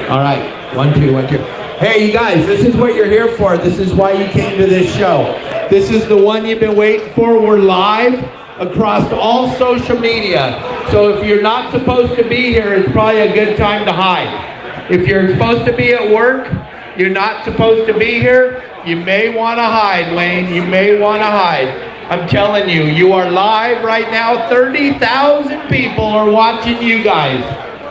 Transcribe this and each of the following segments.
All right, 1, 2, 1, 2. Hey, you guys, this is what you're here for. This is why you came to this show. This is the one you've been waiting for. We're live across all social media. So if you're not supposed to be here, it's probably a good time to hide. If you're supposed to be at work, you're not supposed to be here, you may want to hide, Wayne. You may want to hide. I'm telling you, you are live right now. 30,000 people are watching you guys.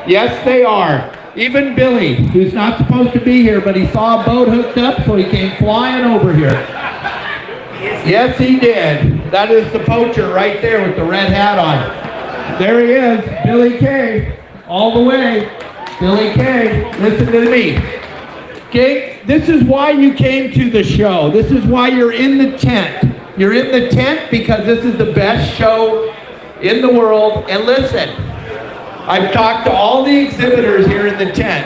Yes, they are. Even Billy, who's not supposed to be here, but he saw a boat hooked up, so he came flying over here. Yes, he did. That is the poacher right there with the red hat on. There he is, Billy K, all the way. Billy K, listen to me. Okay, this is why you came to the show. This is why you're in the tent. You're in the tent because this is the best show in the world. And listen, I've talked to all the exhibitors here in the tent,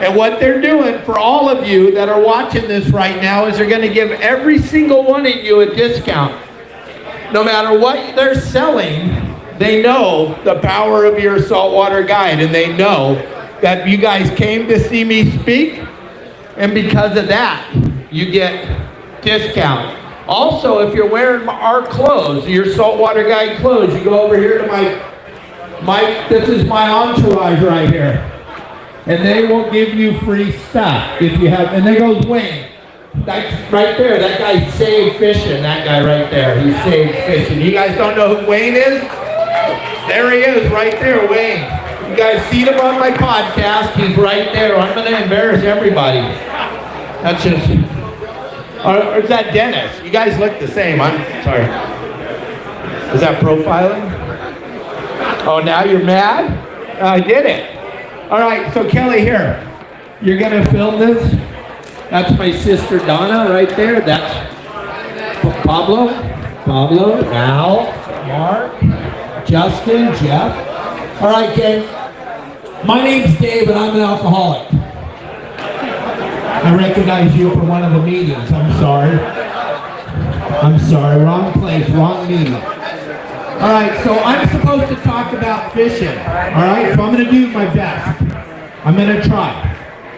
and what they're doing for all of you that are watching this right now is they're going to give every single one of you a discount. No matter what they're selling, they know the power of your saltwater guide, and they know that you guys came to see me speak, and because of that, you get discount. Also, if you're wearing our clothes, your saltwater guide clothes, you go over here to this is my entourage right here. And they will give you free stuff if you have, and there goes Wayne. That's right there, that guy saved fishing, that guy right there, he saved fishing. You guys don't know who Wayne is? There he is, right there, Wayne. You guys seen him on my podcast, he's right there. I'm gonna embarrass everybody. That's just, or is that Dennis? You guys look the same, I'm sorry. Is that profiling? Oh, now you're mad? I did it. All right, so Kelly, here. You're going to film this. That's my sister Donna right there. That's Pablo, Al, Mark, Justin, Jeff. All right, gang. My name's Dave, and I'm an alcoholic. I recognize you from one of the meetings. I'm sorry. Wrong place, wrong meeting. All right, so I'm supposed to talk about fishing, all right? So I'm going to do my best. I'm going to try.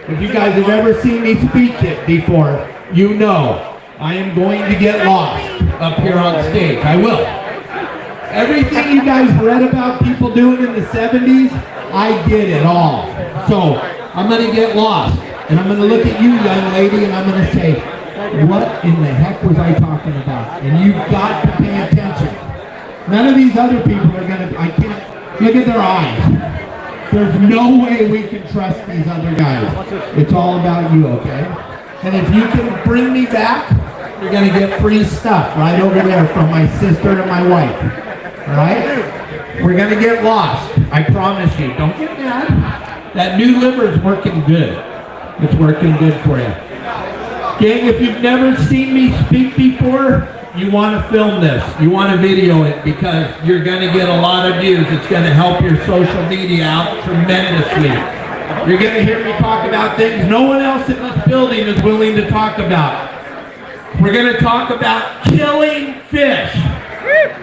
If you guys have ever seen me speak it before, you know I am going to get lost up here on stage. I will. Everything you guys read about people doing in the 70s, I did it all. So I'm going to get lost, and I'm going to look at you, young lady, and I'm going to say, what in the heck was I talking about? And you've got to pay attention. None of these other people are going to, I can't, look at their eyes. There's no way we can trust these other guys. It's all about you, okay? And if you can bring me back, you're going to get free stuff right over there from my sister and my wife. All right? We're going to get lost. I promise you. Don't get mad. That new liver's working good. It's working good for you. Gang, if you've never seen me speak before, you want to film this, you want to video it, because you're going to get a lot of views. It's going to help your social media out tremendously. You're going to hear me talk about things no one else in this building is willing to talk about. We're going to talk about killing fish.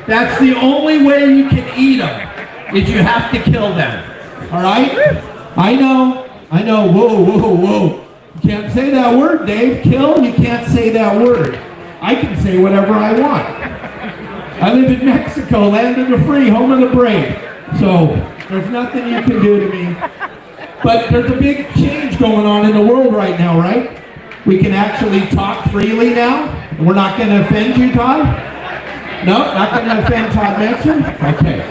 That's the only way you can eat them, is you have to kill them. All right? I know. Whoa. You can't say that word, Dave. Kill, you can't say that word. I can say whatever I want. I live in Mexico, land of the free, home of the brave. So there's nothing you can do to me. But there's a big change going on in the world right now, right? We can actually talk freely now. We're not going to offend you, Todd? No, not going to offend Todd Manson? Okay,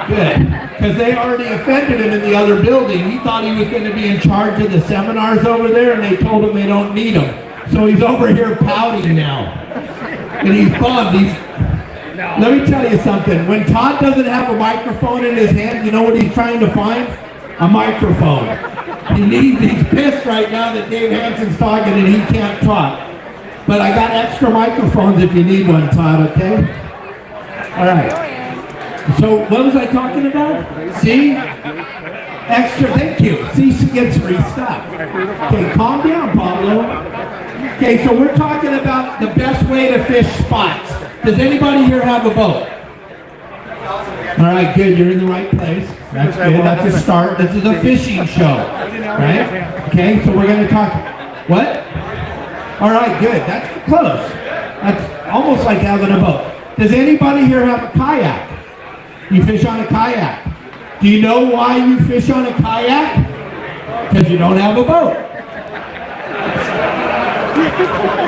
good. Because they already offended him in the other building. He thought he was going to be in charge of the seminars over there, and they told him they don't need him. So he's over here pouting now. And he's bummed. Let me tell you something. When Todd doesn't have a microphone in his hand, you know what he's trying to find? A microphone. He's pissed right now that Dave Hansen's talking and he can't talk. But I got extra microphones if you need one, Todd, okay? All right. So what was I talking about? See? Extra, thank you. See, she gets free stuff. Okay, calm down, Pablo. Okay, so we're talking about the best way to fish spots. Does anybody here have a boat? All right, good. You're in the right place. That's good. That's a start. This is a fishing show, right? Okay, so we're going to talk. What? All right, good. That's close. That's almost like having a boat. Does anybody here have a kayak? You fish on a kayak. Do you know why you fish on a kayak? Because you don't have a boat.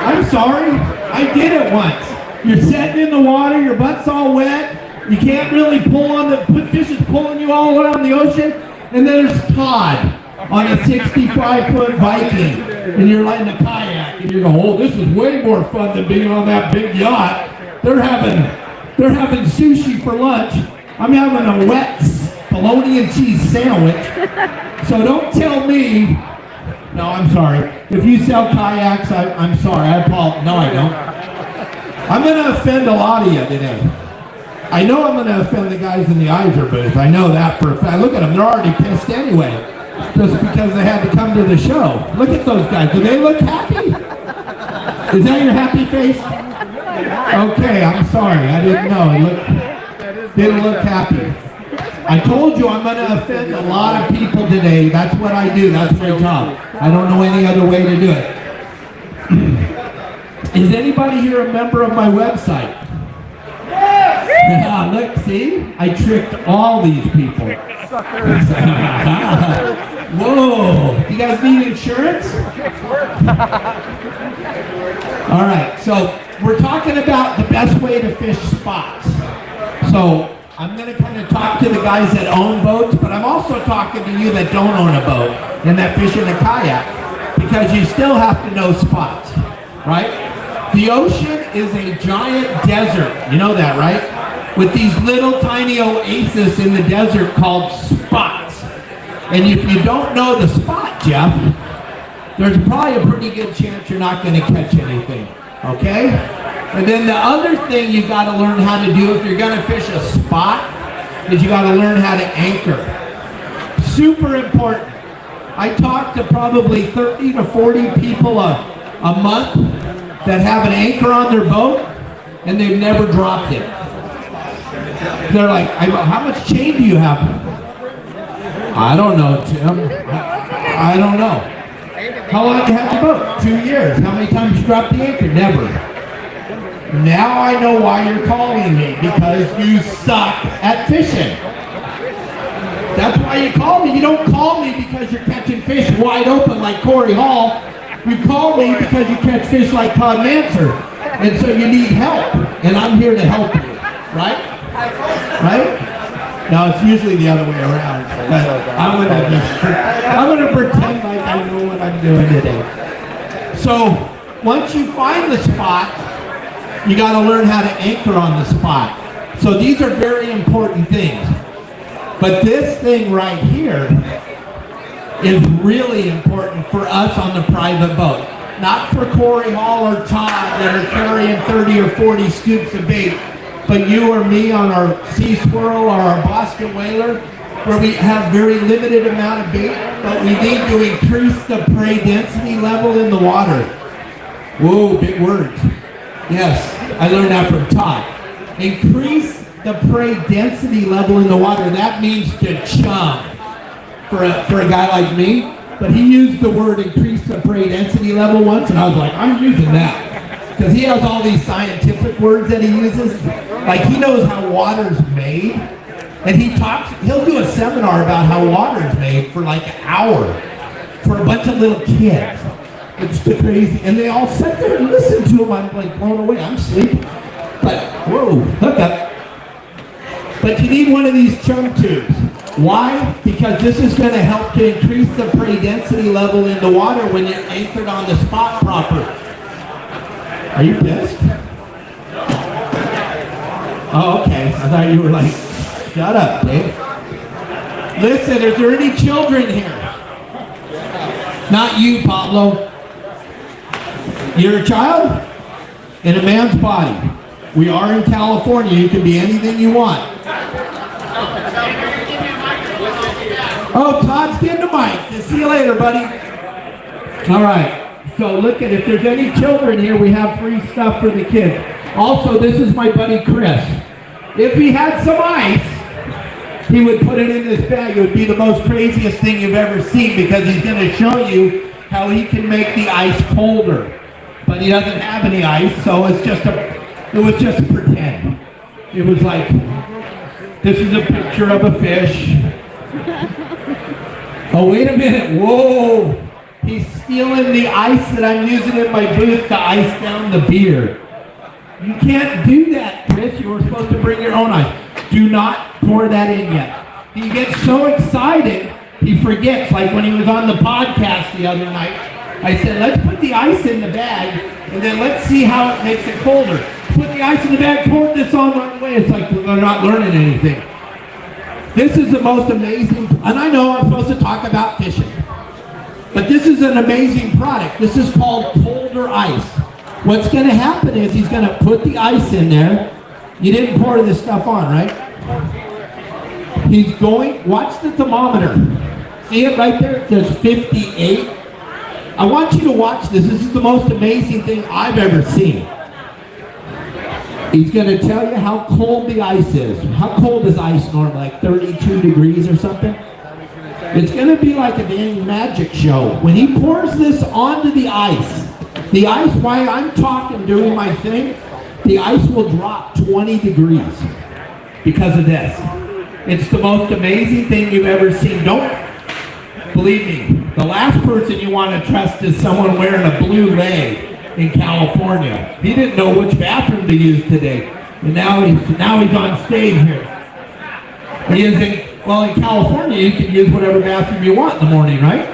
I'm sorry. I did it once. You're sitting in the water, your butt's all wet. You can't really pull on the fish is pulling you all around the ocean, and then there's Todd on a 65-foot Viking, and you're like in a kayak, and you're going, oh, this is way more fun than being on that big yacht. They're having sushi for lunch. I'm having a wet bologna and cheese sandwich. So don't tell me. No, I'm sorry. If you sell kayaks, I'm sorry. I apologize. No, I don't. I'm going to offend a lot of you today. I know I'm going to offend the guys in the Iser booth. I know that for a fact. Look at them. They're already pissed anyway. Just because they had to come to the show. Look at those guys. Do they look happy? Is that your happy face? Okay, I'm sorry. I didn't know. They didn't look happy. I told you I'm going to offend a lot of people today. That's what I do. That's my job. I don't know any other way to do it. Is anybody here a member of my website? Yeah, look, see? I tricked all these people. Whoa, you guys need insurance? All right, so we're talking about the best way to fish spots. So I'm going to kind of talk to the guys that own boats, but I'm also talking to you that don't own a boat and that fish in a kayak, because you still have to know spots, right? The ocean is a giant desert. You know that, right? With these little tiny oases in the desert called spots. And if you don't know the spot, Jeff, there's probably a pretty good chance you're not going to catch anything, okay? And then the other thing you got to learn how to do if you're going to fish a spot is you got to learn how to anchor. Super important. I talk to probably 30 to 40 people a month that have an anchor on their boat and they've never dropped it. They're like, how much chain do you have? I don't know, Tim. I don't know. How long do you have the boat? 2 years. How many times you dropped the anchor? Never. Now I know why you're calling me, because you suck at fishing. That's why you call me. You don't call me because you're catching fish wide open like Corey Hall. You call me because you catch fish like Todd Manser. And so you need help. And I'm here to help you. Right? Right? No, it's usually the other way around. But I'm gonna pretend like I know what I'm doing today. So once you find the spot, you got to learn how to anchor on the spot. So these are very important things. But this thing right here is really important for us on the private boat. Not for Corey Hall or Todd that are carrying 30 or 40 scoops of bait, but you or me on our Sea Swirl or our Boston Whaler, where we have very limited amount of bait, but we need to increase the prey density level in the water. Whoa, big words. Yes, I learned that from Todd. Increase the prey density level in the water. That means to chum for a guy like me. But he used the word increase the prey density level once, and I was like, I'm using that. Because he has all these scientific words that he uses. Like he knows how water's made. And he'll do a seminar about how water's made for like an hour for a bunch of little kids. It's the crazy, and they all sit there and listen to him. I'm like blown away. I'm sleeping. But, whoa, hook up. But you need one of these chum tubes. Why? Because this is going to help to increase the prey density level in the water when you're anchored on the spot proper. Are you pissed? Oh, okay. I thought you were like, shut up, Dave. Listen, is there any children here? Not you, Pablo. You're a child in a man's body. We are in California. You can be anything you want. Oh, Todd's getting the mic. See you later, buddy. All right. So look at, if there's any children here, we have free stuff for the kids. Also, this is my buddy Chris. If he had some ice, he would put it in this bag. It would be the most craziest thing you've ever seen because he's going to show you how he can make the ice colder. But he doesn't have any ice, so it was just a pretend. It was like, this is a picture of a fish. Oh, wait a minute, whoa. He's stealing the ice that I'm using in my booth to ice down the beer. You can't do that, Chris. You were supposed to bring your own ice. Do not pour that in yet. He gets so excited, he forgets. Like when he was on the podcast the other night, I said, let's put the ice in the bag, and then let's see how it makes it colder. Put the ice in the bag, pour this on right away. It's like they're not learning anything. This is the most amazing, and I know I'm supposed to talk about fishing, but this is an amazing product. This is called colder ice. What's going to happen is he's going to put the ice in there. You didn't pour this stuff on, right? He's going, watch the thermometer. See it right there? It says 58. I want you to watch this. This is the most amazing thing I've ever seen. He's going to tell you how cold the ice is. How cold is ice normally? Like 32 degrees or something? It's going to be like a dang magic show. When he pours this onto the ice, while I'm talking, doing my thing, the ice will drop 20 degrees because of this. It's the most amazing thing you've ever seen. Don't believe me. The last person you want to trust is someone wearing a blue leg in California. He didn't know which bathroom to use today. And now he's on stage here. He is in California, you can use whatever bathroom you want in the morning, right?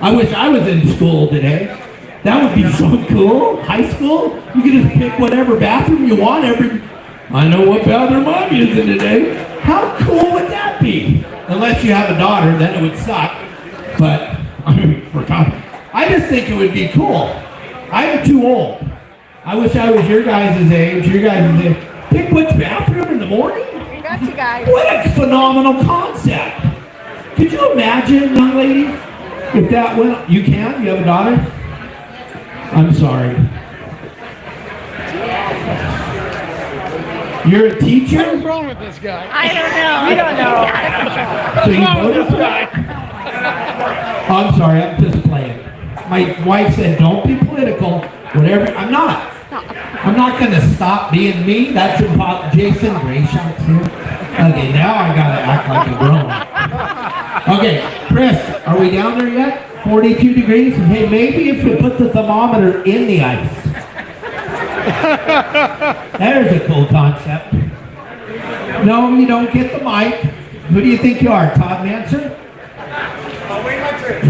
I wish I was in school today. That would be so cool. High school, you can just pick whatever bathroom you want. I know what bathroom I'm using today. How cool would that be? Unless you have a daughter, then it would suck. But I just think it would be cool. I'm too old. I wish I was your guys' age. Pick which bathroom in the morning? We got you guys. What a phenomenal concept. Could you imagine, young lady, if that went, you can? You have a daughter? I'm sorry. You're a teacher? What's wrong with this guy? I don't know. We don't know. So you voted for that? Oh, I'm sorry, I'm just playing. My wife said, don't be political. Whatever. I'm not. I'm not going to stop being me. That's about Jason Gray shots here. Okay, now I got to act like a grown. Okay, Chris, are we down there yet? 42 degrees? Hey, maybe if we put the thermometer in the ice. There's a cool concept. No, you don't get the mic. Who do you think you are, Todd Manser?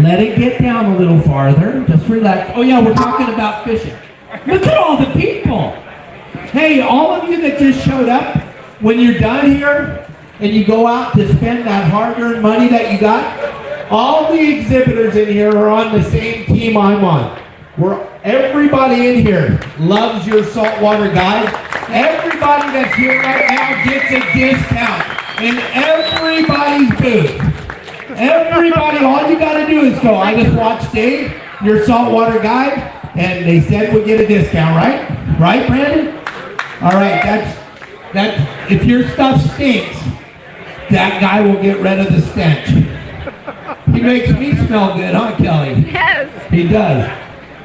Let it get down a little farther. Just relax. Oh yeah, we're talking about fishing. Look at all the people. Hey, all of you that just showed up, when you're done here and you go out to spend that hard-earned money that you got, all the exhibitors in here are on the same team I'm on. Everybody in here loves your saltwater guide. Everybody that's here right now gets a discount in everybody's booth. Everybody, all you got to do is go. I just watched Dave, your saltwater guide, and they said we'll get a discount, right? Right, Brandon? All right, that's if your stuff stinks, that guy will get rid of the stench. He makes me smell good, huh, Kelly? Yes. He does.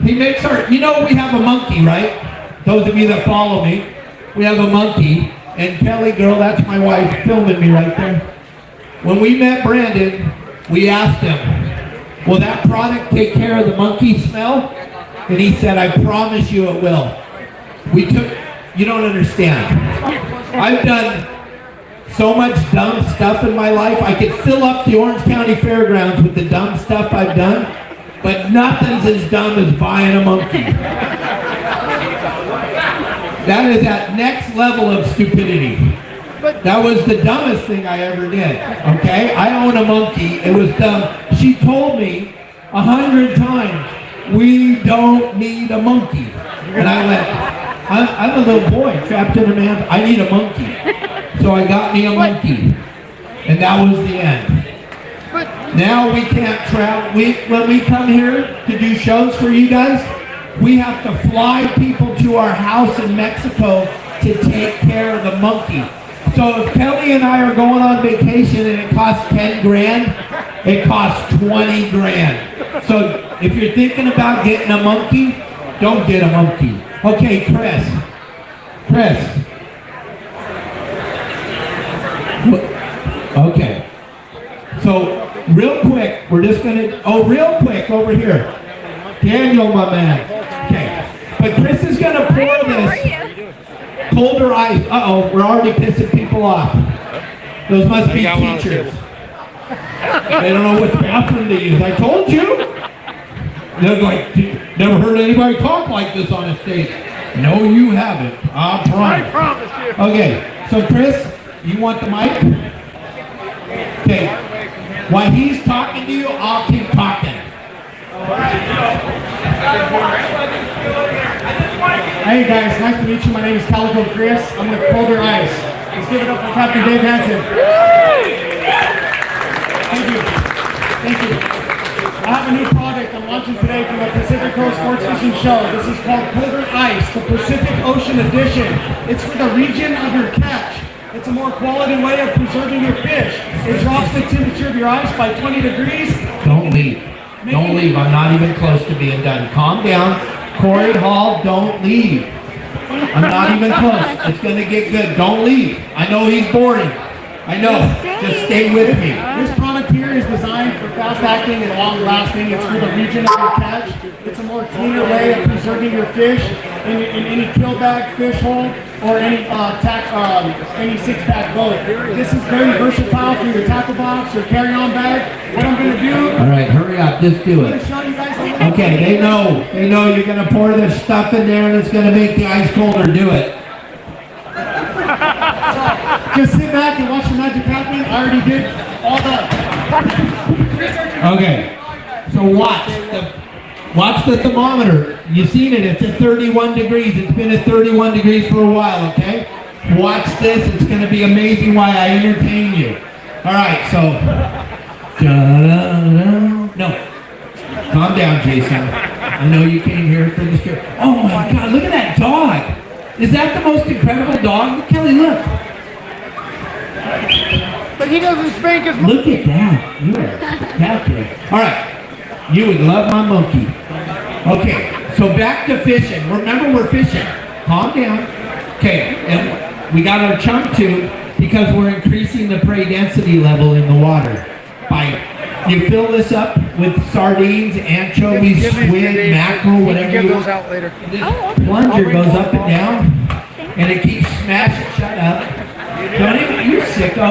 He makes our, we have a monkey, right? Those of you that follow me, we have a monkey, and Kelly, girl, that's my wife filming me right there. When we met Brandon, we asked him, will that product take care of the monkey smell? And he said, I promise you it will. You don't understand. I've done so much dumb stuff in my life. I could fill up the Orange County Fairgrounds with the dumb stuff I've done, but nothing's as dumb as buying a monkey. That is that next level of stupidity. That was the dumbest thing I ever did, okay? I own a monkey. It was dumb. She told me 100 times, we don't need a monkey. And I went, I'm a little boy trapped in a man. I need a monkey. So I got me a monkey. And that was the end. Now we can't travel. When we come here to do shows for you guys, we have to fly people to our house in Mexico to take care of the monkey. So if Kelly and I are going on vacation and it costs 10 grand, it costs 20 grand. So if you're thinking about getting a monkey, don't get a monkey. Okay, Chris. Okay. So real quick, we're just gonna, real quick over here. Daniel, my man. Okay. But Chris is gonna pour this colder ice. Uh-oh, we're already pissing people off. Those must be teachers. They don't know what bathroom to use. I told you. They're like, never heard anybody talk like this on a stage. No, you haven't. I promise you. Okay, so Chris, you want the mic? Okay. While he's talking to you, I'll keep talking. Hey guys, nice to meet you. My name is Calico Chris. I'm with Colder Ice. Let's give it up for Captain Dave Hansen. Thank you. I have a new product I'm launching today from the Pacific Coast Sports Fishing Show. This is called Colder Ice, the Pacific Ocean Edition. It's for the region of your catch. It's a more quality way of preserving your fish. It drops the temperature of your ice by 20 degrees. Don't leave. Don't leave. I'm not even close to being done. Calm down. Corey Hall, don't leave. I'm not even close. It's going to get good. Don't leave. I know he's boring. I know. Just stay with me. This product here is designed for fast acting and long lasting. It's for the region of your catch. It's a more cleaner way of preserving your fish in any kill bag, fish hole, or any six-pack boat. This is very versatile for your tackle box or carry-on bag. What I'm going to do... All right, hurry up. Just do I'm it. going to show you guys... Okay, they know you're going to pour this stuff in there and it's going to make the ice colder. Do it. Just sit back and watch the magic happen. I already did all the... Okay, so watch the thermometer. You've seen it. It's at 31 degrees. It's been at 31 degrees for a while, okay? Watch this. It's going to be amazing why I entertain you. All right, so... No. Calm down, Jason. I know you came here for the story. Oh my God, look at that dog. Is that the most incredible dog? Kelly, look. But he doesn't spank his... Look at that. You are spectacular. All right. You would love my monkey. Okay, so back to fishing. Remember, we're fishing. Calm down. Okay, and we got our chum tube because we're increasing the prey density level in the water. You fill this up with sardines, anchovies, squid, mackerel, whatever you want. This plunger goes up and down, and it keeps smashing. Shut up. Don't even, you sicko.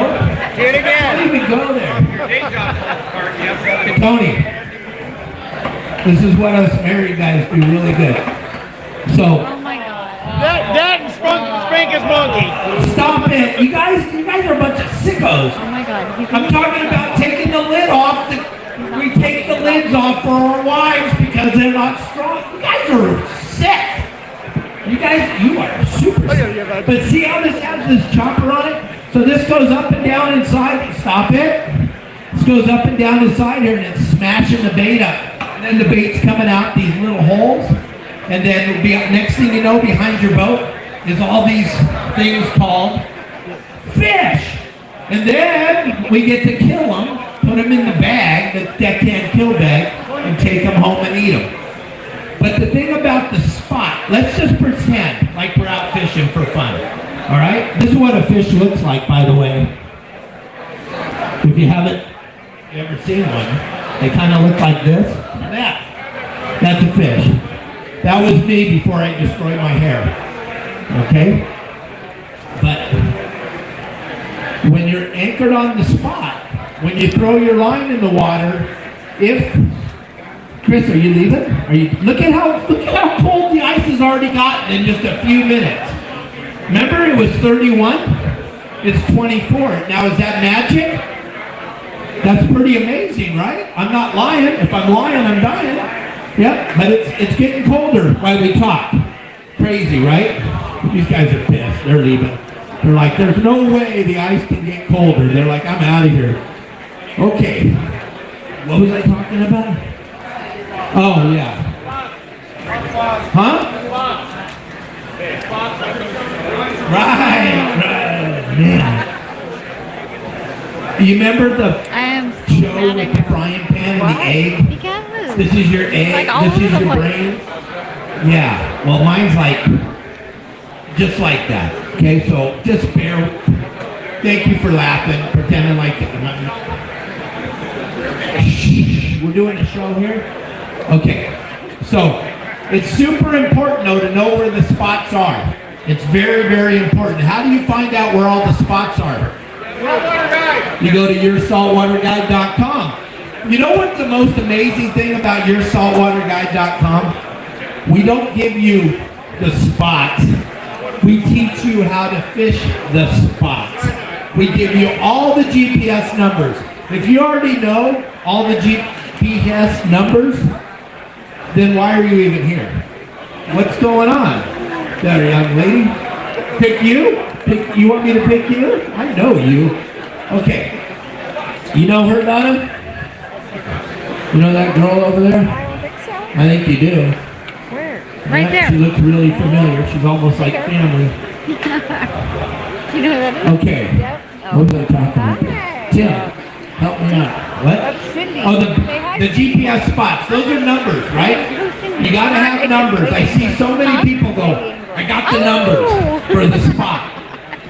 Do it again. Don't even go there. Tony, this is what us married guys do really good. So, Oh my God. That and spank his monkey. stop it. You guys are a bunch of sickos. Oh my God. I'm talking about taking the lid off. We take the lids off for our wives because they're not strong. You guys are sick. You are super sick. But see how this has this chopper on it? So this goes up and down inside. Stop it. This goes up and down inside here and it's smashing the bait up. And then the bait's coming out these little holes. And then it'll be, next thing you know, behind your boat is all these things called fish. And then we get to kill them, put them in the bag, the Deckhand kill bag, and take them home and eat them. But the thing about the spot, let's just pretend like we're out fishing for fun. All right? This is what a fish looks like, by the way. If you haven't ever seen one, they kind of look like this. That's a fish. That was me before I destroyed my hair. Okay? But when you're anchored on the spot, when you throw your line in the water, Chris, are you leaving? Look at how cold the ice has already gotten in just a few minutes. Remember it was 31? It's 24. Now is that magic? That's pretty amazing, right? I'm not lying. If I'm lying, I'm dying. Yep, but it's getting colder while we talk. Crazy, right? These guys are pissed. They're leaving. They're like, there's no way the ice can get colder. They're like, I'm out of here. Okay. What was I talking about? Oh, yeah. Huh? Right. Yeah. Do you remember the I am show with the frying pan and the egg? You can't move. This is your egg, like all this is over the your place. brain. Yeah, well mine's like, just like that. Okay, so just bear, thank you for laughing, pretending like, shh, we're doing a show here? Okay, so it's super important though to know where the spots are. It's very, very important. How do you find out where all the spots are? Saltwater Guide. You go to yoursaltwaterguide.com. You know what's the most amazing thing about yoursaltwaterguide.com? We don't give you the spots. We teach you how to fish the spots. We give you all the GPS numbers. If you already know all the GPS numbers, then why are you even here? What's going on? There, young lady. Pick you? You want me to pick you? I know you. Okay. You know her, Donna? You know that girl over there? I don't think so. I think you do. Where? Right Yeah, there. she looks really familiar. She's almost like family. You know who that is? Okay. Yep. What was I talking about? Hi. Tim, help me out. What? That's Cindy. Oh, Say hi, the GPS spots. Those are numbers, right? Who's Cindy? You gotta have numbers. I see so many people go, I got the numbers for the spot.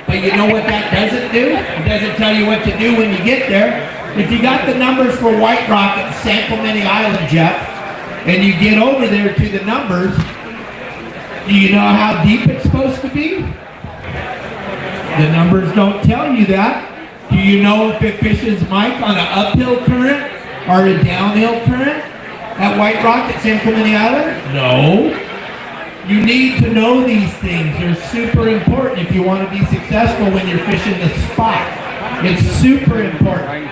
But you know what that doesn't do? It doesn't tell you what to do when you get there. If you got the numbers for White Rock at San Clemente Island, Jeff, and you get over there to the numbers, do you know how deep it's supposed to be? The numbers don't tell you that. Do you know if it fishes Mike on an uphill current or a downhill current at White Rock at San Clemente Island? No. You need to know these things. They're super important if you want to be successful when you're fishing the spot. It's super important.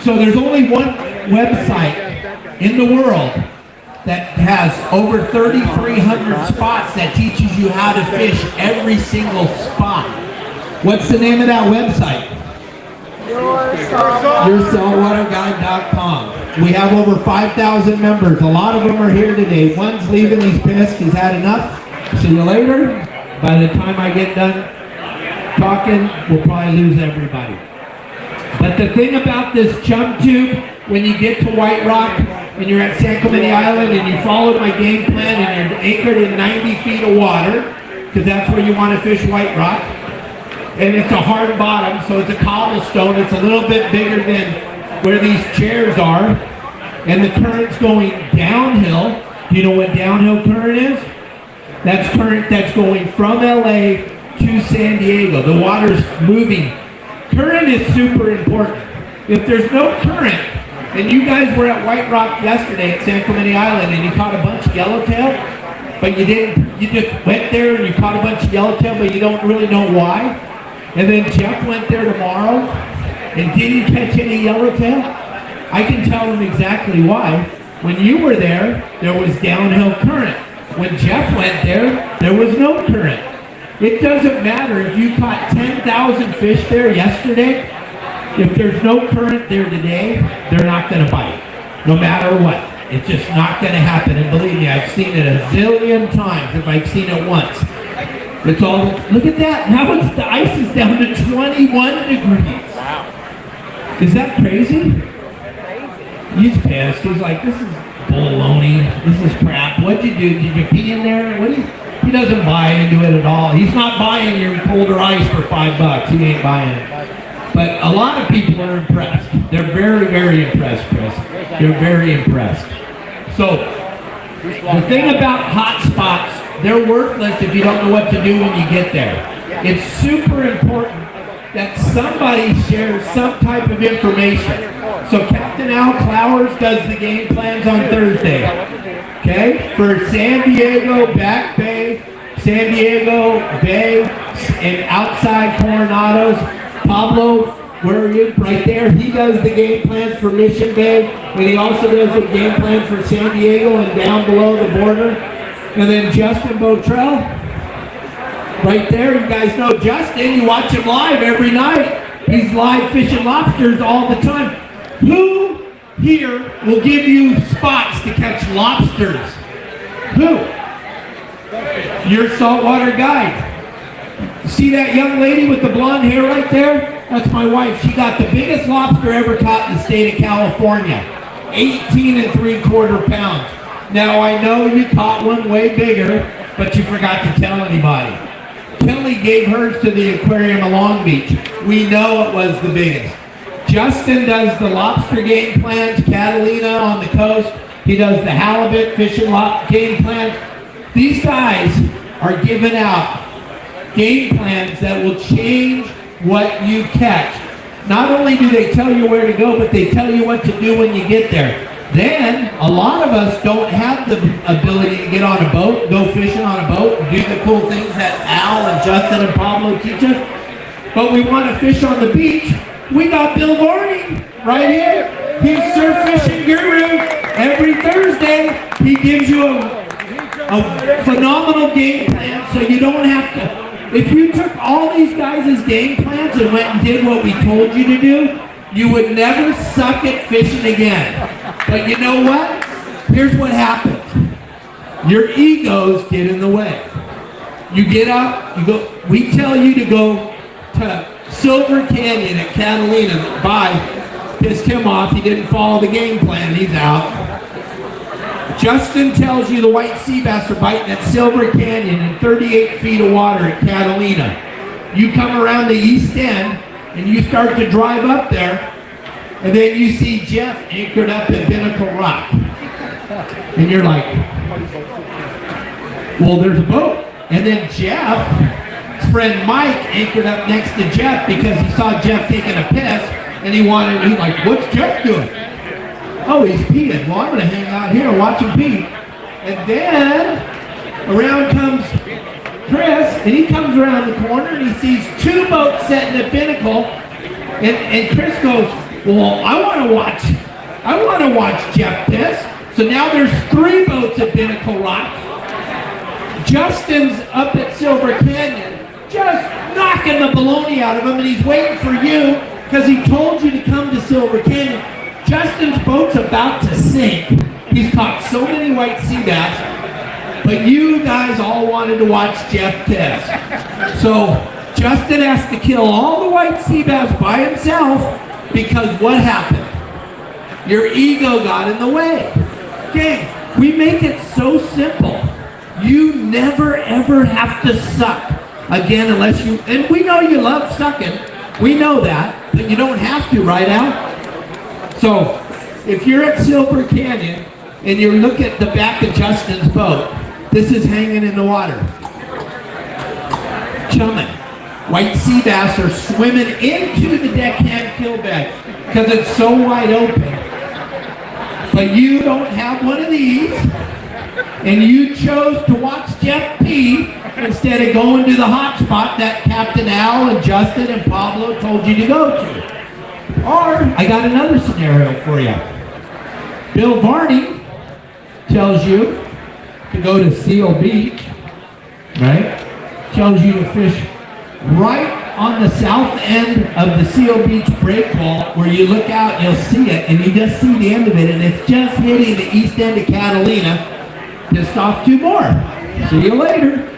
So there's only one website in the world that has over 3,300 spots that teaches you how to fish every single spot. What's the name of that website? YourSaltwaterGuide.com. We have over 5,000 members. A lot of them are here today. One's leaving, he's pissed, he's had enough. See you later. By the time I get done talking, we'll probably lose everybody. But the thing about this chum tube, when you get to White Rock and you're at San Clemente Island and you followed my game plan and you're anchored in 90 feet of water, because that's where you want to fish White Rock, and it's a hard bottom, so it's a cobblestone. It's a little bit bigger than where these chairs are, and the current's going downhill. Do you know what downhill current is? That's current that's going from LA to San Diego. The water's moving. Current is super important. If there's no current, and you guys were at White Rock yesterday at San Clemente Island and you caught a bunch of yellowtail, but you just went there and you caught a bunch of yellowtail, but you don't really know why. And then Jeff went there tomorrow and didn't catch any yellowtail. I can tell him exactly why. When you were there, there was downhill current. When Jeff went there was no current. It doesn't matter if you caught 10,000 fish there yesterday. If there's no current there today, they're not going to bite. No matter what. It's just not going to happen. And believe me, I've seen it a zillion times if I've seen it once. It's all, look at that. Now the ice is down to 21 degrees. Wow. Is that crazy? He's pissed. He's like, this is baloney. This is crap. What'd you do? Did you pee in there? He doesn't buy into it at all. He's not buying your colder ice for $5. He ain't buying it. But a lot of people are impressed. They're very, very impressed, Chris. They're very impressed. So, the thing about hot spots, they're worthless if you don't know what to do when you get there. It's super important that somebody shares some type of information. So Captain Al Clowers does the game plans on Thursday. Okay? For San Diego, Back Bay, San Diego Bay, and outside Coronados, Pablo, where are you? Right there. He does the game plans for Mission Bay, and he also does the game plans for San Diego and down below the border. And then Justin Botrell, right there. You guys know Justin. You watch him live every night. He's live fishing lobsters all the time. Who here will give you spots to catch lobsters? Who? Your saltwater guide. See that young lady with the blonde hair right there? That's my wife. She got the biggest lobster ever caught in the state of California. 18 3/4 pounds. Now I know you caught one way bigger, but you forgot to tell anybody. Kelly gave hers to the aquarium in Long Beach. We know it was the biggest. Justin does the lobster game plans, Catalina on the coast. He does the halibut fishing game plans. These guys are giving out game plans that will change what you catch. Not only do they tell you where to go, but they tell you what to do when you get there. Then, a lot of us don't have the ability to get on a boat, go fishing on a boat, and do the cool things that Al and Justin and Pablo teach us. But we want to fish on the beach. We got Bill Varney right here. He's surf fishing guru. Every Thursday, he gives you a phenomenal game plan, so you don't have to. If you took all these guys' game plans and went and did what we told you to do, you would never suck at fishing again. But you know what? Here's what happens. Your egos get in the way. You get up, you go. We tell you to go to Silver Canyon at Catalina. Bye. Pissed him off. He didn't follow the game plan. He's out. Justin tells you the white sea bass are biting at Silver Canyon in 38 feet of water at Catalina. You come around the east end and you start to drive up there, and then you see Jeff anchored up at Binnacle Rock. And you're like, well, there's a boat. And then Jeff's friend Mike anchored up next to Jeff because he saw Jeff taking a piss, and he's like, what's Jeff doing? Oh, he's peeing. Well, I'm going to hang out here and watch him pee. And then around comes Chris, and he comes around the corner and he sees two boats sitting at Binnacle, and Chris goes, well, I want to watch Jeff piss. So now there's 3 boats at Binnacle Rock. Justin's up at Silver Canyon, just knocking the baloney out of him, and he's waiting for you because he told you to come to Silver Canyon. Justin's boat's about to sink. He's caught so many white sea bass, but you guys all wanted to watch Jeff piss. So Justin has to kill all the white sea bass by himself because what happened? Your ego got in the way. Okay, we make it so simple. You never ever have to suck again unless you, and we know you love sucking. We know that, but you don't have to, right, Al? So, if you're at Silver Canyon and you look at the back of Justin's boat, this is hanging in the water. Chumming. White sea bass are swimming into the Deckhand kill bed because it's so wide open. But you don't have one of these, and you chose to watch Jeff pee instead of going to the hot spot that Captain Al and Justin and Pablo told you to go to. Or, I got another scenario for you. Bill Varney tells you to go to Seal Beach, right? Tells you to fish right on the south end of the Seal Beach break wall where you look out, you'll see it, and you just see the end of it, and it's just hitting the east end of Catalina. Pissed off 2 more. See you later.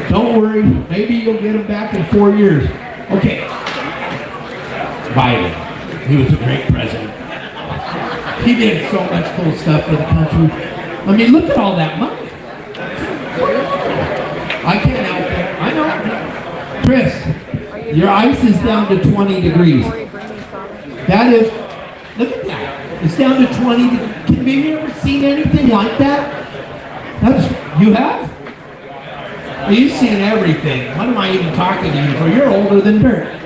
Don't worry, maybe you'll get them back in 4 years. Okay. Biden. He was a great president. He did so much cool stuff for the country. I mean, look at all that money. I can't help it. I know. Chris, your ice is down to 20 degrees. That is, look at that. It's down to 20. Have you ever seen anything like that? You have? Well, you've seen everything. What am I even talking to you for? You're older than dirt.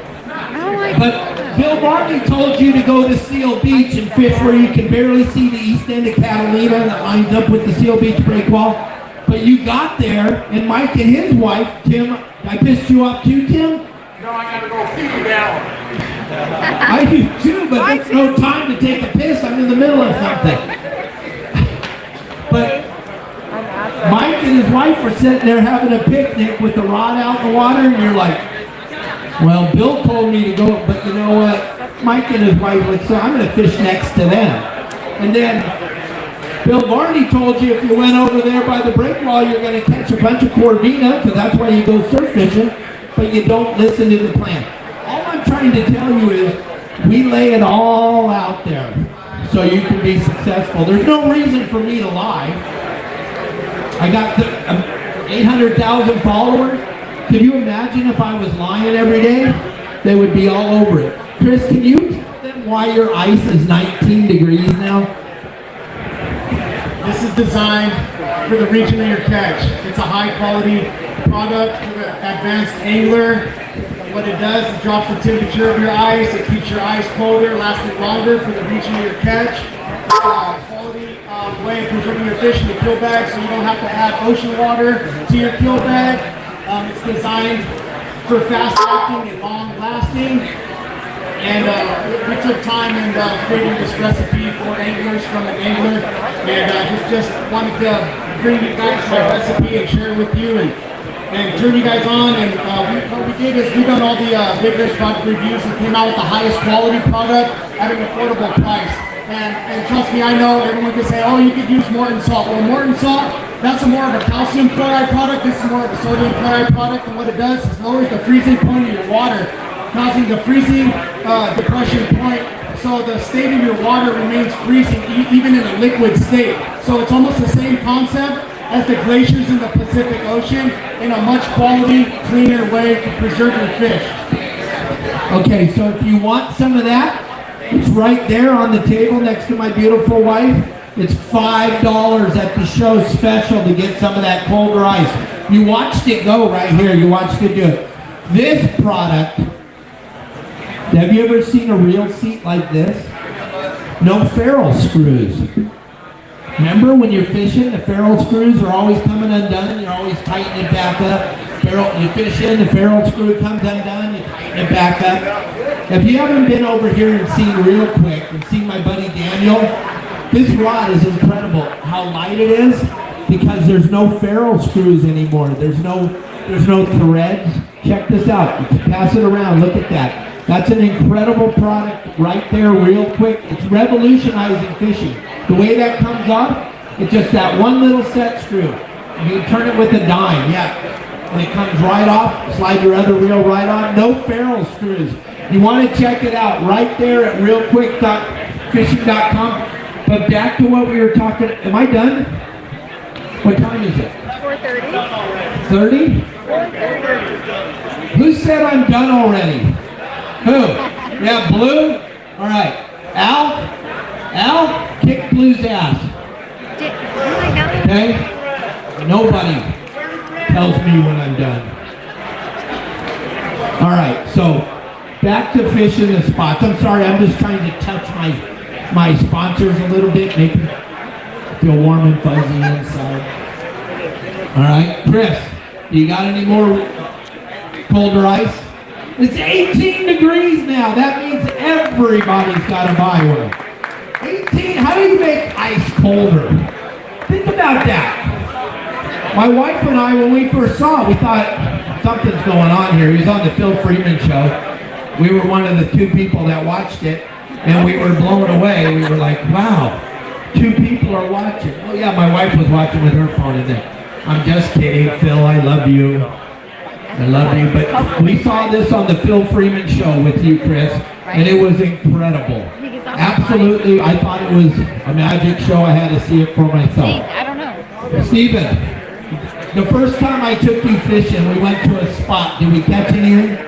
But Bill Varney told you to go to Seal Beach and fish where you can barely see the east end of Catalina that lines up with the Seal Beach break wall. But you got there, and Mike and his wife, Tim, I pissed you off too, Tim? No, I gotta go feed you down. I do too, but there's no time to take a piss. I'm in the middle of something. But Mike and his wife were sitting there having a picnic with the rod out in the water, and you're like, well, Bill told me to go, but you know what? Mike and his wife were like, so I'm going to fish next to them. And then Bill Varney told you if you went over there by the break wall, you're going to catch a bunch of corvina, because that's why you go surf fishing, but you don't listen to the plan. All trying to tell you is we lay it all out there so you can be successful. There's no reason for me to lie. I got 800,000 followers. Could you imagine if I was lying every day? They would be all over it. Chris, can you tell them why your ice is 19 degrees now? This is designed for the region of your catch. It's a high quality product for the advanced angler. What it does, it drops the temperature of your ice, it keeps your ice colder, lasting longer for the region of your catch. It's a quality way of preserving your fish in the kill bag so you don't have to add ocean water to your kill bag. It's designed for fast acting and long lasting. And we took time in creating this recipe for anglers from an angler. And just wanted to bring you guys my recipe and share it with you and turn you guys on. And what we did is we done all the Big Fish product reviews and came out with the highest quality product at an affordable price. And trust me, I know everyone can say, oh, you could use Morton salt. Well, Morton salt, that's more of a calcium chloride product. This is more of a sodium chloride product. And what it does is lowers the freezing point of your water, causing the freezing depression point. So the state of your water remains freezing even in a liquid state. So it's almost the same concept as the glaciers in the Pacific Ocean in a much quality, cleaner way to preserve your fish. Okay, so if you want some of that, it's right there on the table next to my beautiful wife. It's $5 at the show special to get some of that colder ice. You watched it go right here. You watched it do it. This product, have you ever seen a reel seat like this? No ferrule screws. Remember when you're fishing, the ferrule screws are always coming undone, you're always tightening it back up. You fish in, the ferrule screw comes undone, you tighten it back up. If you haven't been over here and seen real quick and seen my buddy Daniel, this rod is incredible. How light it is, because there's no ferrule screws anymore. There's no threads. Check this out. Pass it around. Look at that. That's an incredible product right there real quick. It's revolutionizing fishing. The way that comes off, it's just that one little set screw. You can turn it with a dime, yeah. And it comes right off, slide your other reel right on. No ferrule screws. You want to check it out right there at realquick.fishing.com. But back to what we were talking, am I done? What time is it? 4:30. 30? 4:30. Who said I'm done already? Who? Yeah, Blue? All right. Al, kick Blue's ass. Okay? Nobody tells me when I'm done. All right, so back to fishing the spots. I'm sorry, I'm just trying to touch my sponsors a little bit, make them feel warm and fuzzy inside. All right, Chris, you got any more colder ice? It's 18 degrees now. That means everybody's got to buy one. 18, how do you make ice colder? Think about that. My wife and I, when we first saw it, we thought something's going on here. He was on the Phil Freeman show. We were one of the 2 people that watched it, and we were blown away. We were like, wow, 2 people are watching. Oh yeah, my wife was watching with her phone in there. I'm just kidding, Phil, I love you. I love you, but we saw this on the Phil Freeman show with you, Chris, and it was incredible. Absolutely, I thought it was a magic show. I had to see it for myself. I don't know. Steven, the first time I took you fishing, we went to a spot. Did we catch anything?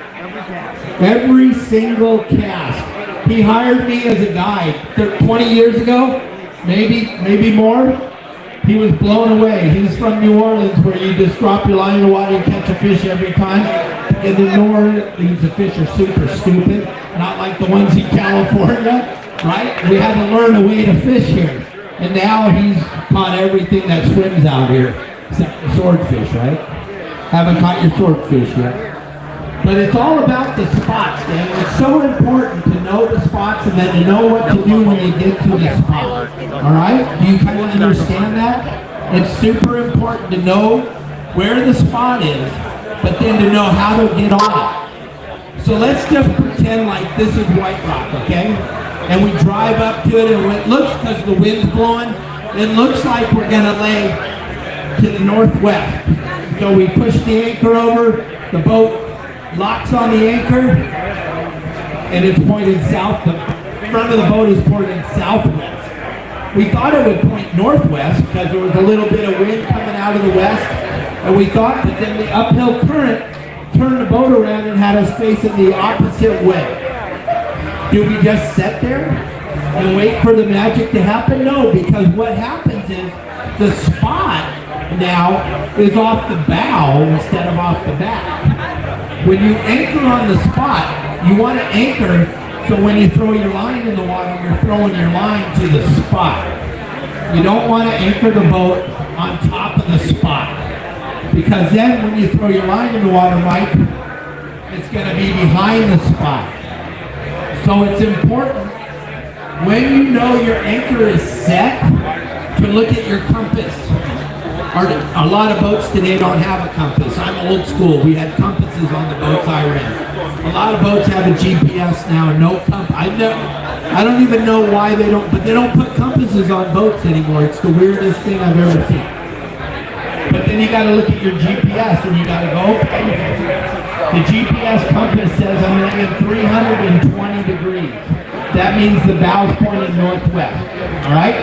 Every single cast. He hired me as a guide 20 years ago, maybe more. He was blown away. He was from New Orleans, where you just drop your line in the water and catch a fish every time. In the New Orleans, the fish are super stupid, not like the ones in California, right? We had to learn a way to fish here. And now he's caught everything that swims out here, except the swordfish, right? Haven't caught your swordfish yet. But it's all about the spots, man. It's so important to know the spots and then to know what to do when you get to the spot. All right? Do you kind of understand that? It's super important to know where the spot is, but then to know how to get on it. So let's just pretend like this is White Rock, okay? And we drive up to it, and it looks, because the wind's blowing, it looks like we're going to lay to the northwest. So we push the anchor over, the boat locks on the anchor, and it's pointed south. The front of the boat is pointed southwest. We thought it would point northwest because there was a little bit of wind coming out of the west, and we thought that then the uphill current turned the boat around and had us facing the opposite way. Do we just sit there and wait for the magic to happen? No, because what happens is the spot now is off the bow instead of off the back. When you anchor on the spot, you want to anchor so when you throw your line in the water, you're throwing your line to the spot. You don't want to anchor the boat on top of the spot, because then when you throw your line in the water, Mike, it's going to be behind the spot. So it's important when you know your anchor is set to look at your compass. A lot of boats today don't have a compass. I'm old school. We had compasses on the boats I ran. A lot of boats have a GPS now, no compass. I don't even know why they don't, but they don't put compasses on boats anymore. It's the weirdest thing I've ever seen. But then you got to look at your GPS and you got to go, okay, the GPS compass says I'm laying 320 degrees. That means the bow's pointed northwest, all right?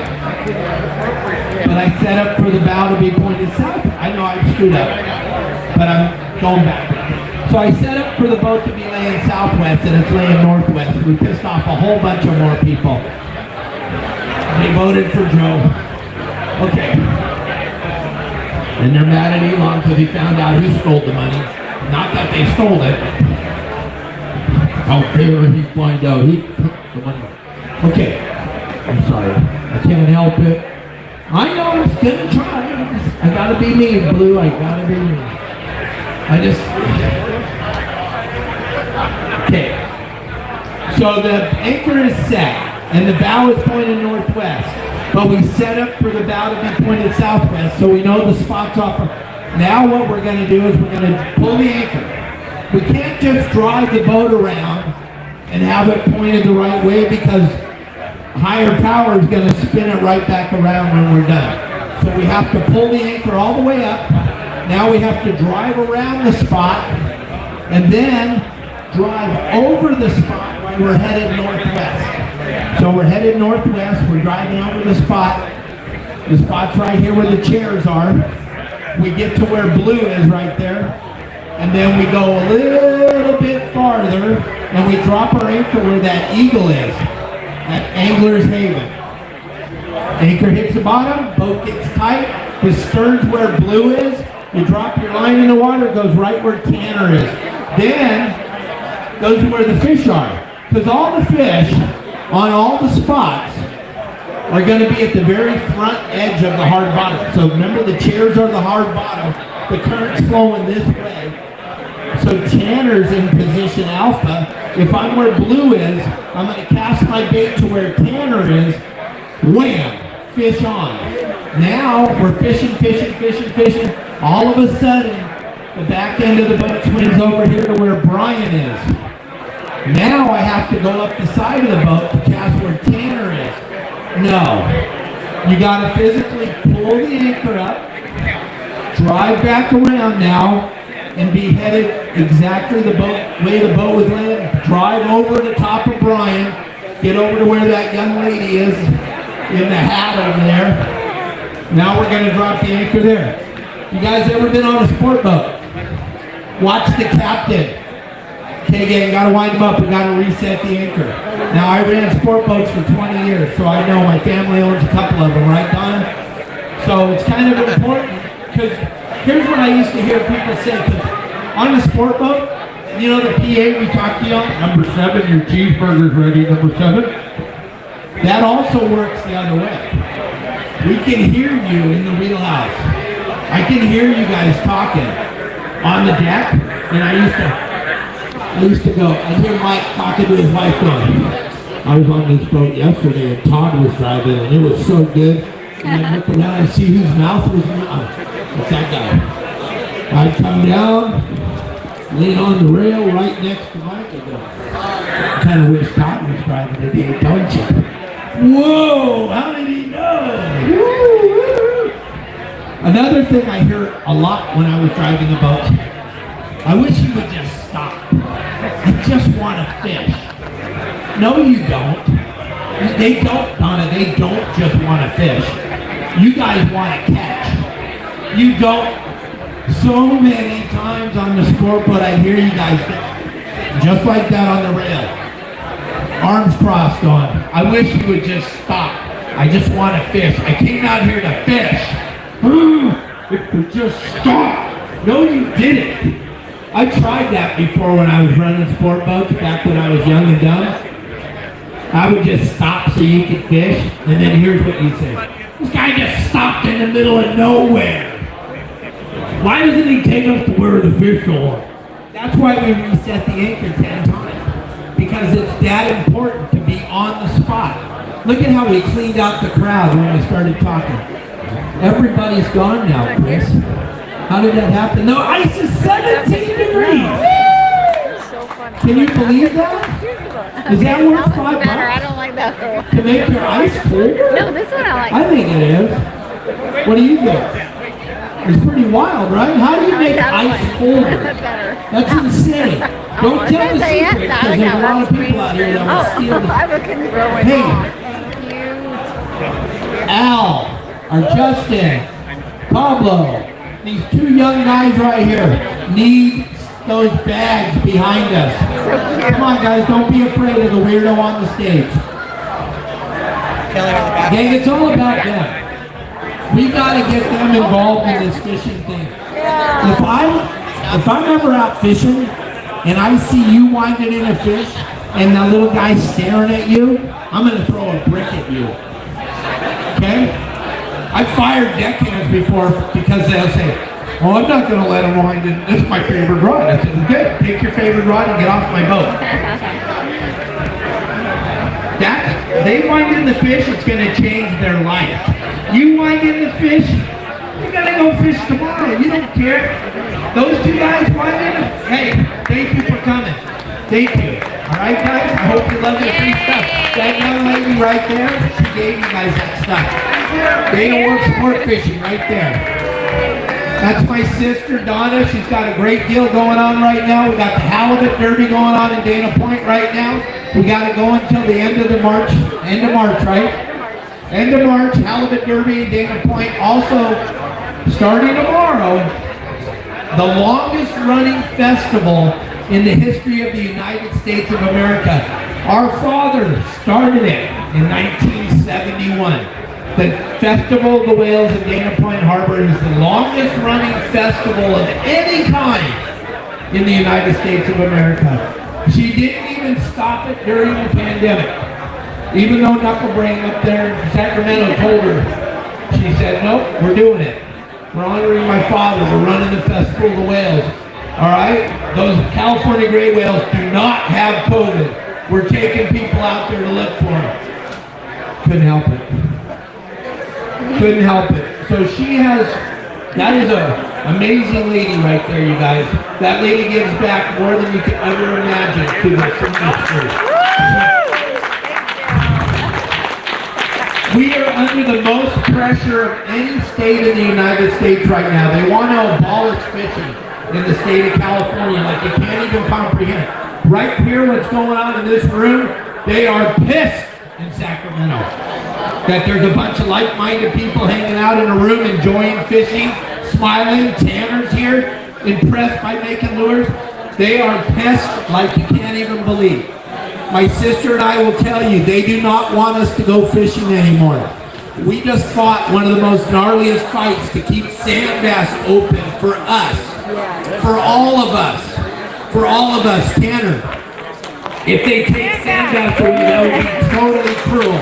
But I set up for the bow to be pointed south. I know I screwed up, but I'm going back. So I set up for the boat to be laying southwest and it's laying northwest. We pissed off a whole bunch of more people. They voted for Joe. Okay. And they're mad at Elon because he found out who stole the money. Not that they stole it. How dare he find out he took the money. Okay. I'm sorry. I can't help it. I know it's gonna try. I gotta be me, Blue. I gotta be me. Okay. So the anchor is set and the bow is pointed northwest. But we set up for the bow to be pointed southwest, so we know the spot's off. Now what we're going to do is we're going to pull the anchor. We can't just drive the boat around and have it pointed the right way, because higher power is going to spin it right back around when we're done. So we have to pull the anchor all the way up. Now we have to drive around the spot and then drive over the spot while we're headed northwest. So we're headed northwest, we're driving over the spot. The spot's right here where the chairs are. We get to where Blue is right there. And then we go a little bit farther and we drop our anchor where that eagle is, at Angler's Haven. Anchor hits the bottom, boat gets tight, the stern's where Blue is. You drop your line in the water, it goes right where Tanner is. Then, goes to where the fish are. Because all the fish on all the spots are going to be at the very front edge of the hard bottom. So remember, the chairs are the hard bottom. The current's flowing this way. So Tanner's in position alpha. If I'm where Blue is, I'm going to cast my bait to where Tanner is. Wham! Fish on. Now we're fishing. All of a sudden, the back end of the boat swings over here to where Brian is. Now I have to go up the side of the boat to cast where Tanner is. No. You got to physically pull the anchor up, drive back around now, and be headed exactly the way the boat was laying. Drive over the top of Brian, get over to where that young lady is in the hat over there. Now we're going to drop the anchor there. You guys ever been on a sport boat? Watch the captain. Okay, gang, gotta wind them up, we gotta reset the anchor. Now, I ran sport boats for 20 years, so I know my family owns a couple of them, right, Don? So it's kind of important, because here's what I used to hear people say, on a sport boat, you know the PA we talked to you on? Number 7, your cheeseburger's ready, number 7. That also works the other way. We can hear you in the wheelhouse. I can hear you guys talking on the deck, and I used to go, I'd hear Mike talking to his wife going, I was on this boat yesterday and Todd was driving and it was so good. And I'd look around and see whose mouth was it's that guy. I'd come down, lean on the rail right next to Mike and go, I kind of wish Todd was driving today, don't you? Whoa, how did he know? Woo-hoo. Another thing I hear a lot when I was driving the boat, I wish he would just stop. I just want to fish. No, you don't. They don't, Donna. They don't just want to fish. You guys want to catch. You don't. So many times on the scoreboard, I hear you guys just like that on the rail. Arms crossed on. I wish you would just stop. I just want to fish. I came out here to fish. If you just stop. No, you didn't. I tried that before when I was running sport boats back when I was young and dumb. I would just stop so you could fish, and then here's what you say. This guy just stopped in the middle of nowhere. Why doesn't he take us to where the fish are? That's why we reset the anchor 10 times. Because it's that important to be on the spot. Look at how we cleaned out the crowd when we started talking. Everybody's gone now, Chris. How did that happen? No, ice is 17 degrees. Can you believe that? Is that worth $5? I don't like that. To make your ice colder? No, this one I like. I think it is. What do you think? It's pretty wild, right? How do you make ice colder? That's insane. Don't tell the secret, because there's a lot of people out here that will steal the... Hey, Al, or Justin, Pablo, these two young guys right here need those bags behind us. Come on, guys, don't be afraid of the weirdo on the stage. Gang, it's all about them. We gotta get them involved in this fishing thing. If I'm ever out fishing and I see you winding in a fish and that little guy staring at you, I'm gonna throw a brick at you. Okay? I fired deckhands before because they'll say, "Oh, I'm not gonna let him wind in. This is my favorite rod." I said, "Okay, take your favorite rod and get off my boat." They wind in the fish, it's gonna change their life. You wind in the fish, you're gonna go fish tomorrow. You don't care. Those two guys wind in the... Hey, thank you for coming. Thank you. All right, guys? I hope you love your free stuff. That young lady right there, she gave you guys that stuff. Dana Works Sport Fishing right there. That's my sister, Donna. She's got a great deal going on right now. We got the Halibut Derby going on in Dana Point right now. We got it going until the end of March, right? End of March, Halibut Derby in Dana Point. Also, starting tomorrow, the longest running festival in the history of the United States of America. Our father started it in 1971. The Festival of the Whales in Dana Point Harbor is the longest running festival of any kind in the United States of America. She didn't even stop it during the pandemic. Even though Knucklebrain up there in Sacramento told her, she said, "Nope, we're doing it. We're honoring my father. We're running the Festival of the Whales." All right? Those California gray whales do not have COVID. We're taking people out there to look for them. Couldn't help it. Couldn't help it. So she has, that is an amazing lady right there, you guys. That lady gives back more than you could ever imagine to the industry. We are under the most pressure of any state in the United States right now. They want to abolish fishing in the state of California like you can't even comprehend. Right here, what's going on in this room, they are pissed in Sacramento that there's a bunch of like-minded people hanging out in a room enjoying fishing, smiling. Tanner's here, impressed by making lures. They are pissed like you can't even believe. My sister and I will tell you, they do not want us to go fishing anymore. We just fought one of the most gnarliest fights to keep sand bass open for us. For all of us. For all of us, Tanner. If they take sand bass from you, that would be totally cruel.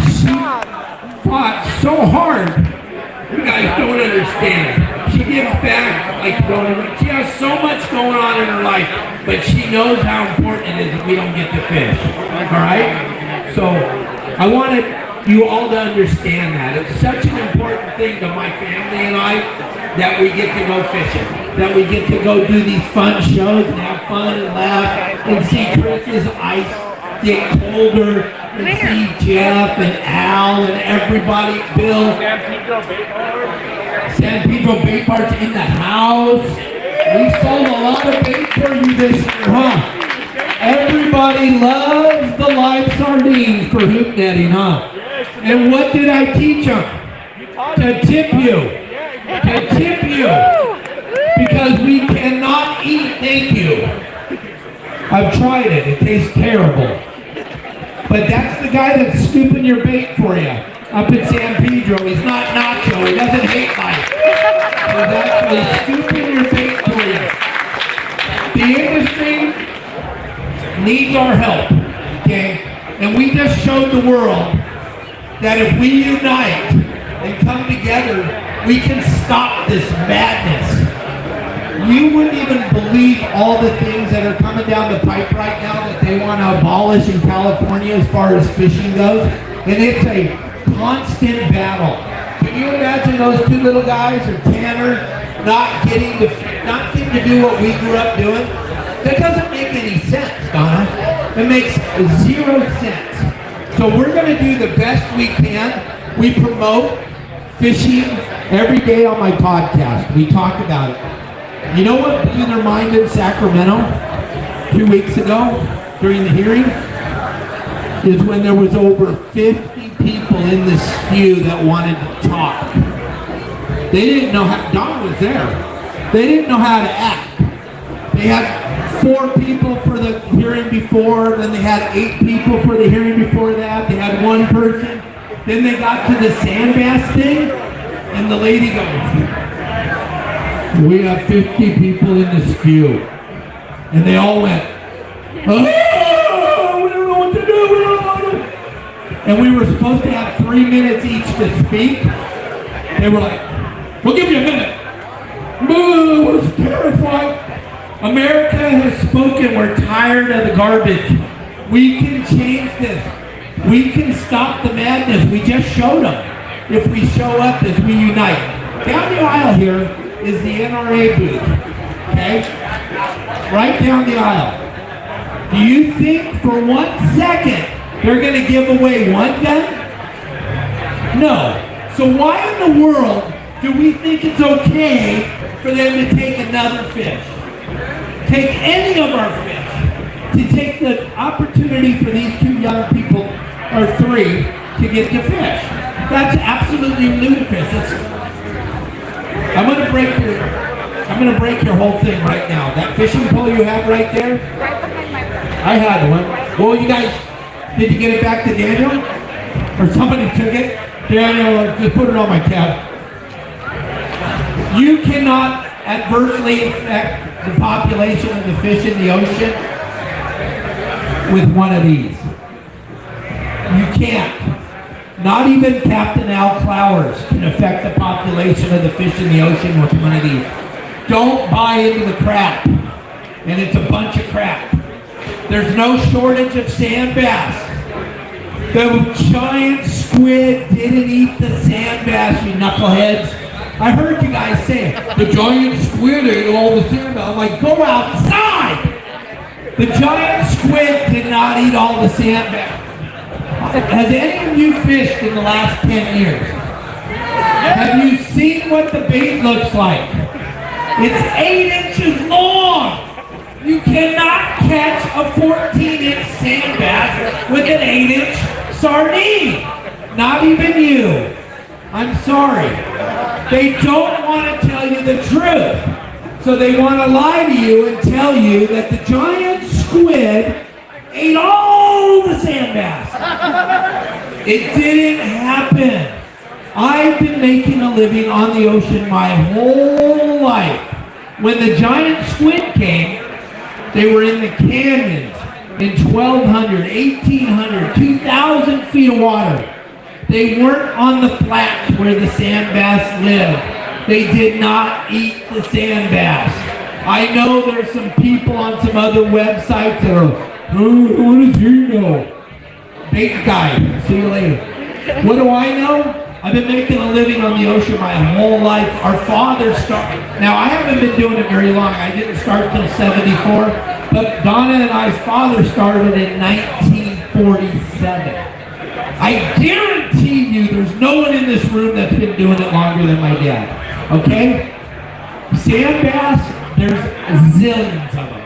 She fought so hard. You guys don't understand. She gives back like you don't understand. She has so much going on in her life, but she knows how important it is that we don't get to fish. Alright? So, I wanted you all to understand that. It's such an important thing to my family and I that we get to go fishing. That we get to go do these fun shows and have fun and laugh and see Chris's ice get colder and see Jeff and Al and everybody, Bill. San Pedro Bait Barge in the house. We sold a lot of bait for you this year, huh? Everybody loves the live sardines for hoop netting, huh? And what did I teach them? To tip you. To tip you. Because we cannot eat thank you. I've tried it. It tastes terrible. But that's the guy that's scooping your bait for you. Up in San Pedro. He's not Nacho. He doesn't hate life. He's actually scooping your bait for you. The industry needs our help, okay? And we just showed the world that if we unite and come together, we can stop this madness. You wouldn't even believe all the things that are coming down the pipe right now that they want to abolish in California as far as fishing goes. And it's a constant battle. Can you imagine those two little guys or Tanner not getting to do what we grew up doing? That doesn't make any sense, Donna. It makes 0 sense. So we're going to do the best we can. We promote fishing every day on my podcast. We talk about it. You know what blew their mind in Sacramento 2 weeks ago during the hearing? Is when there was over 50 people in this queue that wanted to talk. They didn't know how, Don was there. They didn't know how to act. They had 4 people for the hearing before, then they had 8 people for the hearing before that. They had 1 person. Then they got to the sand bass thing, and the lady goes, "We have 50 people in this queue." And they all went, "Oh, we don't know what to do, we don't know what to do." And we were supposed to have 3 minutes each to speak. They were like, "We'll give you a minute." Boo, I was terrified. America has spoken. We're tired of the garbage. We can change this. We can stop the madness. We just showed them. If we show up as we unite. Down the aisle here is the NRA booth. Okay? Right down the aisle. Do you think for 1 second they're going to give away 1 gun? No. So why in the world do we think it's okay for them to take another fish? Take any of our fish. To take the opportunity for these 2 young people, or 3, to get to fish. That's absolutely ludicrous. I'm gonna break your whole thing right now. That fishing pole you have right there? Right behind my room. I had one. Well, you guys, did you get it back to Daniel? Or somebody took it? Daniel, just put it on my tab. You cannot adversely affect the population of the fish in the ocean with one of these. You can't. Not even Captain Al Clowers can affect the population of the fish in the ocean with one of these. Don't buy into the crap. And it's a bunch of crap. There's no shortage of sand bass. The giant squid didn't eat the sand bass, you knuckleheads. I heard you guys say the giant squid ate all the sand bass. I'm like, go outside! The giant squid did not eat all the sand bass. Has any of you fished in the last 10 years? Have you seen what the bait looks like? It's 8 inches long. You cannot catch a 14-inch sand bass with an 8-inch sardine. Not even you. I'm sorry. They don't want to tell you the truth. So they want to lie to you and tell you that the giant squid ate all the sand bass. It didn't happen. I've been making a living on the ocean my whole life. When the giant squid came, they were in the canyons in 1,200, 1,800, 2,000 feet of water. They weren't on the flats where the sand bass lived. They did not eat the sand bass. I know there's some people on some other websites that are, what does he know? Bait guy. See you later. What do I know? I've been making a living on the ocean my whole life. Our father started. Now, I haven't been doing it very long. I didn't start till 74. But Donna and I's father started in 1947. I guarantee you there's no one in this room that's been doing it longer than my dad. Okay? Sand bass There's zillions of them.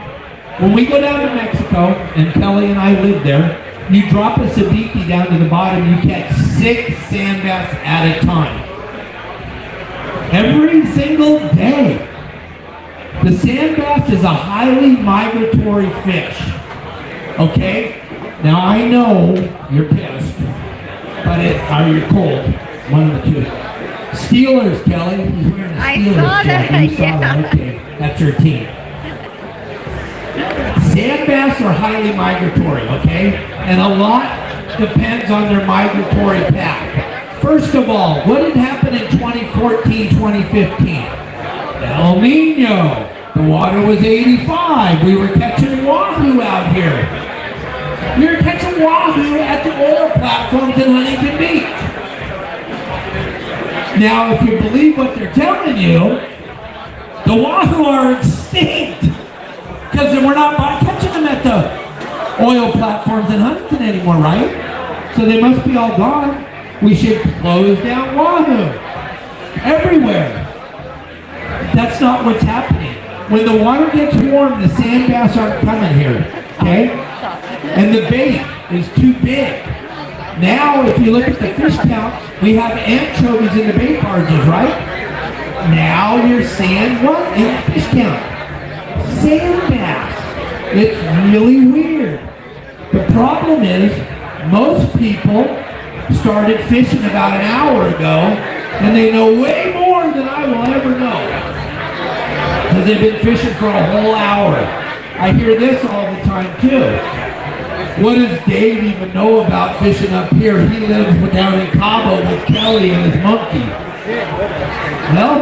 When we go down to Mexico, and Kelly and I live there, you drop a sabiki down to the bottom, you catch 6 sand bass at a time. Every single day. The sand bass is a highly migratory fish. Okay? Now I know you're pissed, but or you're cold. One of the two. Steelers, Kelly. He's wearing a I Steelers saw jacket. that, You saw yeah. that. Okay, that's your team. Sand bass are highly migratory, okay? And a lot depends on their migratory path. First of all, what had happened in 2014, 2015? El Nino. The water was 85. We were catching wahoo out here. We were catching wahoo at the oil platforms in Huntington Beach. Now, if you believe what they're telling you, the wahoo are extinct. Because we're not catching them at the oil platforms in Huntington anymore, right? So they must be all gone. We should close down wahoo everywhere. That's not what's happening. When the water gets warm, the sand bass aren't coming here, okay? And the bait is too big. Now, if you look at the fish counts, we have anchovies in the bait barges, right? Now you're seeing what in the fish count? Sand bass. It's really weird. The problem is, most people started fishing about an hour ago, and they know way more than I will ever know. Because they've been fishing for a whole hour. I hear this all the time too. What does Dave even know about fishing up here? He lives down in Cabo with Kelly and his monkey. Well,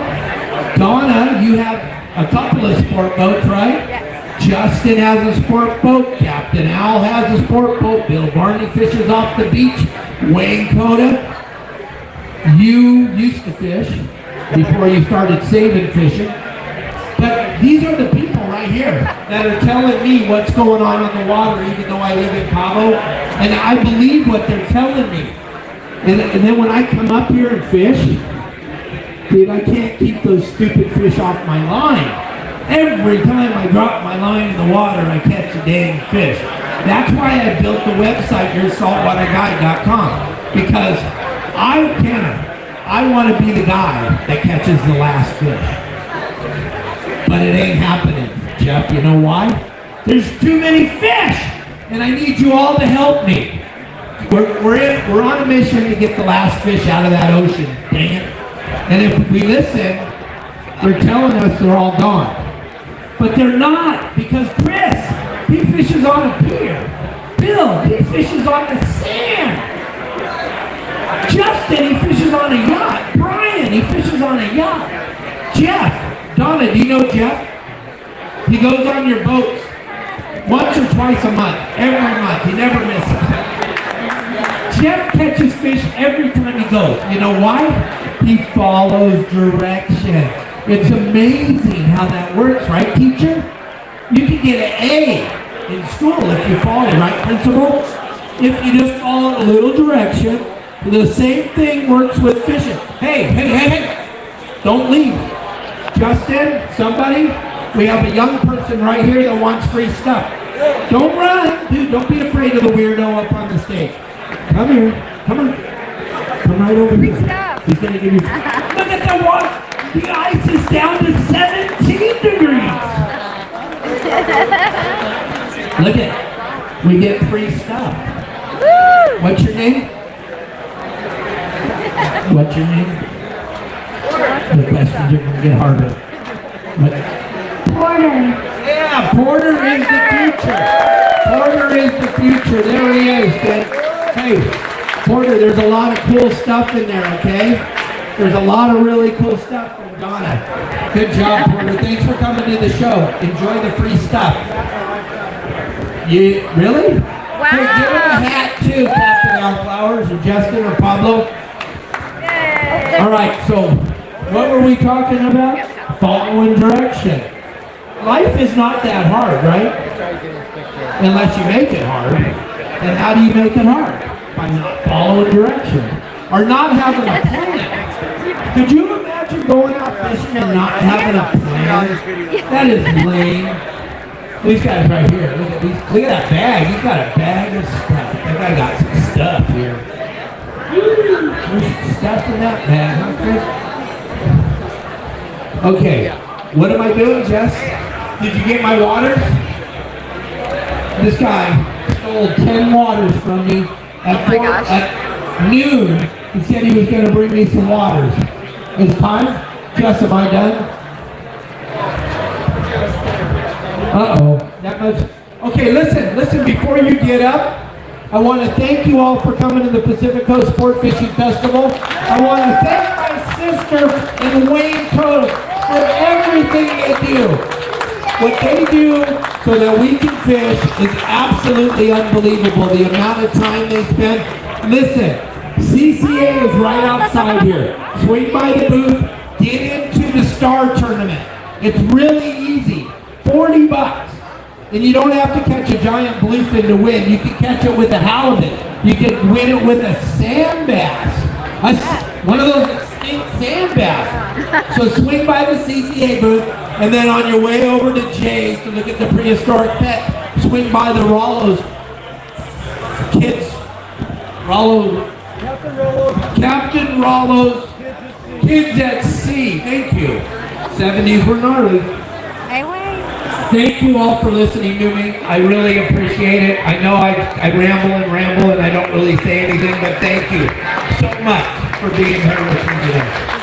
Donna, you have a couple of sport boats, right? Yes. Justin has a sport boat. Captain Al has a sport boat. Bill Barney fishes off the beach. Wayne Coda, you used to fish before you started saving fishing. But these are the people right here that are telling me what's going on in the water, even though I live in Cabo. And I believe what they're telling me. And then when I come up here and fish, dude, I can't keep those stupid fish off my line. Every time I drop my line in the water, I catch a dang fish. That's why I built the website, yoursaltwaterguide.com. Because I want to be the guy that catches the last fish. But it ain't happening, Jeff. You know why? There's too many fish, and I need you all to help me. We're on a mission to get the last fish out of that ocean. Dang it! And if we listen, they're telling us they're all gone, but they're not, because Chris, he fishes on a pier. Bill, he fishes on the sand. Justin, he fishes on a yacht. Brian, he fishes on a yacht. Jeff. Donna, do you know Jeff? He goes on your boats once or twice a month, every month. He never misses. Jeff catches fish every time he goes. You know why? He follows direction. It's amazing how that works, right, teacher? You can get an A in school if you follow the right principle. If you just follow a little direction, the same thing works with fishing. Hey, don't leave. Justin, somebody, we have a young person right here that wants free stuff. Don't run, dude, don't be afraid of the weirdo up on the stage. Come here, come on. Come right over here. Free stuff. He's gonna give you, look at the water. The ice is down to 17 degrees. Look at, we get free stuff. Woo! What's your name? What's your name? The questions are going to get harder. Porter. Yeah, Porter is the future. Porter is the future. There he is, kid. Hey, Porter, there's a lot of cool stuff in there, okay? There's a lot of really cool stuff from Donna. Good job, Porter. Thanks for coming to the show. Enjoy the free stuff. You, really? Wow. Hey, give him a hat too, Captain Al Flowers or Justin or Pablo. Yay. All right, so what were we talking about? Following direction. Life is not that hard, right? Unless you make it hard. And how do you make it hard? By not following direction. Or not having a plan. Could you imagine going out fishing and not having a plan? That is lame. These guys right here, look at that bag. He's got a bag of stuff. That guy got some stuff here. There's stuff in that bag, huh, Chris? Okay, what am I doing, Jess? Did you get my waters? This guy stole 10 waters from me at noon. He said he was going to bring me some waters. It's time? Jess, am I done? Uh-oh. That must... Okay, listen, before you get up, I want to thank you all for coming to the Pacific Coast Sport Fishing Festival. I want to thank my sister and Wayne Coast for everything they do. What they do so that we can fish is absolutely unbelievable. The amount of time they spend. Listen, CCA is right outside here. Swing by the booth, get into the Star Tournament. It's really easy. $40. And you don't have to catch a giant bluefin to win. You can catch it with a halibut. You can win it with a sand bass. One of those extinct sand bass. So swing by the CCA booth, and then on your way over to Jay's to look at the prehistoric pet, swing by the Rollo's kids. Captain Rollo's Kids at Sea. Thank you. 70s were gnarly. Hey, wait. Thank you all for listening to me. I really appreciate it. I know I ramble and I don't really say anything, but thank you so much for being here with me today.